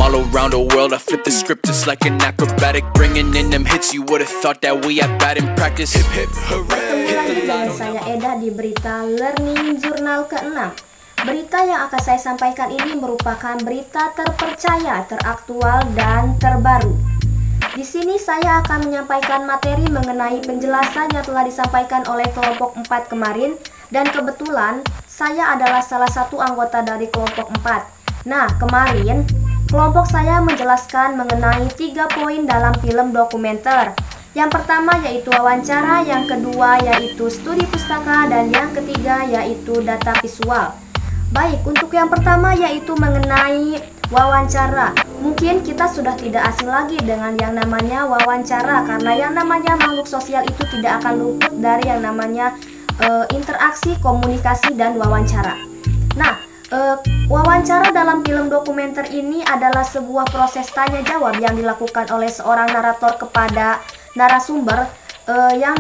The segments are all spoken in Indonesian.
all around the world. I flip the script just like an acrobatic, bringing in them hits. You would've thought that we had bad in practice. Hip hip hooray. Ketemu lagi dengan saya Eda di berita Learning Jurnal ke-6. Berita yang akan saya sampaikan ini merupakan berita terpercaya, teraktual, dan terbaru. Di sini saya akan menyampaikan materi mengenai penjelasan yang telah disampaikan oleh kelompok 4 kemarin, dan kebetulan saya adalah salah satu anggota dari kelompok 4. Nah, kemarin kelompok saya menjelaskan mengenai 3 poin dalam film dokumenter. Yang pertama yaitu wawancara, yang kedua yaitu studi pustaka, dan yang ketiga yaitu data visual. Baik, untuk yang pertama yaitu mengenai wawancara. Mungkin kita sudah tidak asing lagi dengan yang namanya wawancara, karena yang namanya makhluk sosial itu tidak akan luput dari yang namanya interaksi, komunikasi, dan wawancara. Nah, wawancara dalam film dokumenter ini adalah sebuah proses tanya jawab yang dilakukan oleh seorang narator kepada narasumber yang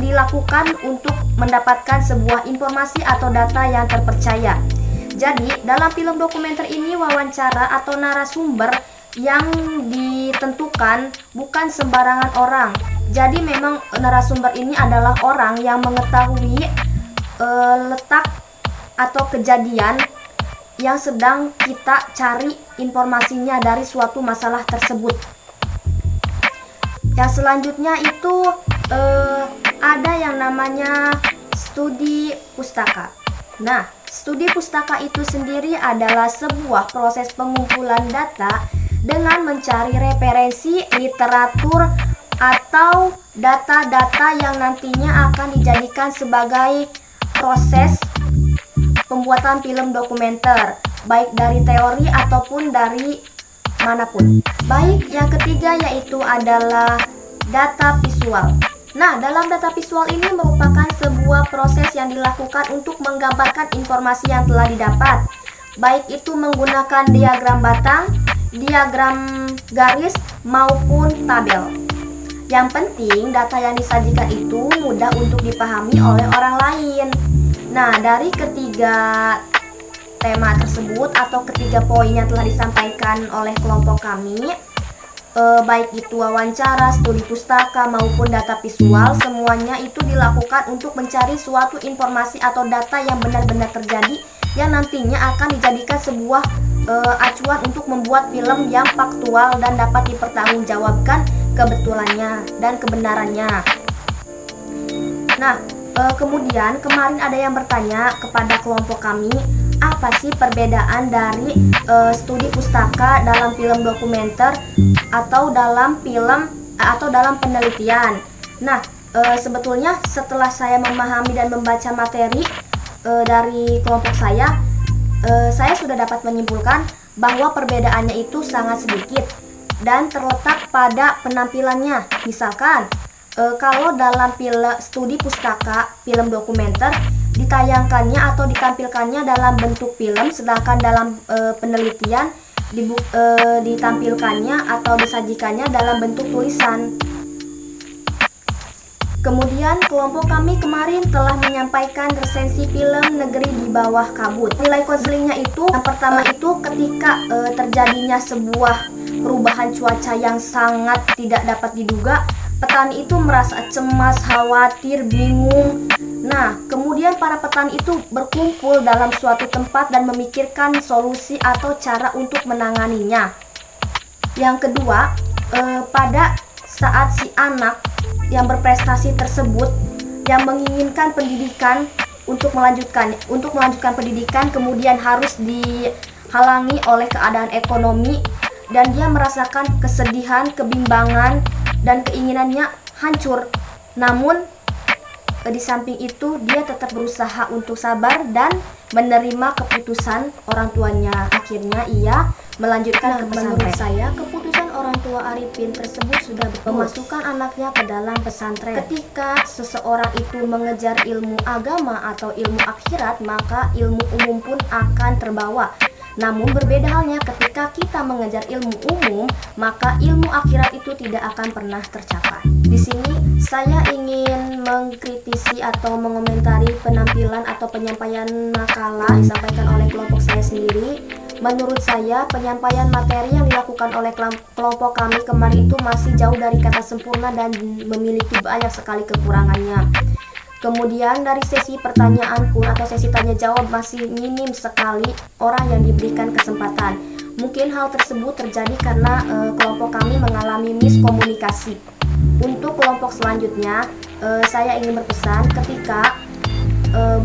dilakukan untuk mendapatkan sebuah informasi atau data yang terpercaya. Jadi, dalam film dokumenter ini wawancara atau narasumber yang ditentukan bukan sembarangan orang. Jadi memang narasumber ini adalah orang yang mengetahui letak atau kejadian yang sedang kita cari informasinya dari suatu masalah tersebut. Yang selanjutnya itu ada yang namanya studi pustaka. Nah, studi pustaka itu sendiri adalah sebuah proses pengumpulan data dengan mencari referensi, literatur, atau data-data yang nantinya akan dijadikan sebagai proses pembuatan film dokumenter, baik dari teori ataupun dari manapun. Baik, yang ketiga yaitu adalah data visual. Nah, dalam data visual ini merupakan sebuah proses yang dilakukan untuk menggambarkan informasi yang telah didapat, baik itu menggunakan diagram batang, diagram garis, maupun tabel. Yang penting data yang disajikan itu mudah untuk dipahami oleh orang lain. Nah, dari ketiga tema tersebut atau ketiga poin yang telah disampaikan oleh kelompok kami, baik itu wawancara, studi pustaka, maupun data visual, semuanya itu dilakukan untuk mencari suatu informasi atau data yang benar-benar terjadi, yang nantinya akan dijadikan sebuah acuan untuk membuat film yang faktual dan dapat dipertanggungjawabkan kebetulannya dan kebenarannya. Nah, kemudian kemarin ada yang bertanya kepada kelompok kami, apa sih perbedaan dari studi pustaka dalam film dokumenter atau dalam film atau dalam penelitian. Nah, sebetulnya setelah saya memahami dan membaca materi dari kelompok saya sudah dapat menyimpulkan bahwa perbedaannya itu sangat sedikit dan terletak pada penampilannya. Misalkan kalau dalam studi pustaka film dokumenter ditayangkannya atau ditampilkannya dalam bentuk film, sedangkan dalam penelitian ditampilkannya atau disajikannya dalam bentuk tulisan. Kemudian kelompok kami kemarin telah menyampaikan resensi film Negeri di Bawah Kabut. Nilai konselingnya itu yang pertama itu ketika terjadinya sebuah perubahan cuaca yang sangat tidak dapat diduga, petani itu merasa cemas, khawatir, bingung. Nah, kemudian para petani itu berkumpul dalam suatu tempat dan memikirkan solusi atau cara untuk menanganinya. Yang kedua, pada saat si anak yang berprestasi tersebut yang menginginkan pendidikan untuk melanjutkan pendidikan, kemudian harus dihalangi oleh keadaan ekonomi dan dia merasakan kesedihan, kebimbangan, dan keinginannya hancur. Namun di samping itu dia tetap berusaha untuk sabar dan menerima keputusan orang tuanya. Akhirnya ia melanjutkan ke pesantren. Menurut saya keputusan orang tua Arifin tersebut sudah memasukkan anaknya ke dalam pesantren. Ketika seseorang itu mengejar ilmu agama atau ilmu akhirat, maka ilmu umum pun akan terbawa. Namun berbeda halnya ketika kita mengejar ilmu umum, maka ilmu akhirat itu tidak akan pernah tercapai. Di sini saya ingin mengkritisi atau mengomentari penampilan atau penyampaian makalah disampaikan oleh kelompok saya sendiri. Menurut saya, penyampaian materi yang dilakukan oleh kelompok kami kemarin itu masih jauh dari kata sempurna dan memiliki banyak sekali kekurangannya. Kemudian dari sesi pertanyaan pun atau sesi tanya jawab masih minim sekali orang yang diberikan kesempatan. Mungkin hal tersebut terjadi karena kelompok kami mengalami miskomunikasi. Untuk kelompok selanjutnya, saya ingin berpesan ketika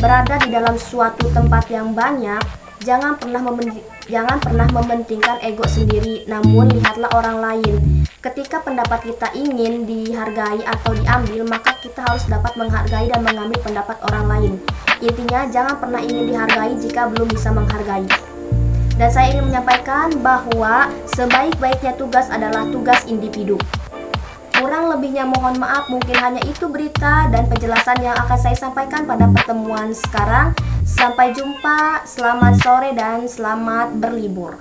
berada di dalam suatu tempat yang banyak, jangan pernah mementingkan ego sendiri, namun lihatlah orang lain. Ketika pendapat kita ingin dihargai atau diambil, maka kita harus dapat menghargai dan mengambil pendapat orang lain. Intinya, jangan pernah ingin dihargai jika belum bisa menghargai. Dan saya ingin menyampaikan bahwa sebaik-baiknya tugas adalah tugas individu. Kurang lebihnya mohon maaf, mungkin hanya itu berita dan penjelasan yang akan saya sampaikan pada pertemuan sekarang. Sampai jumpa, selamat sore dan selamat berlibur.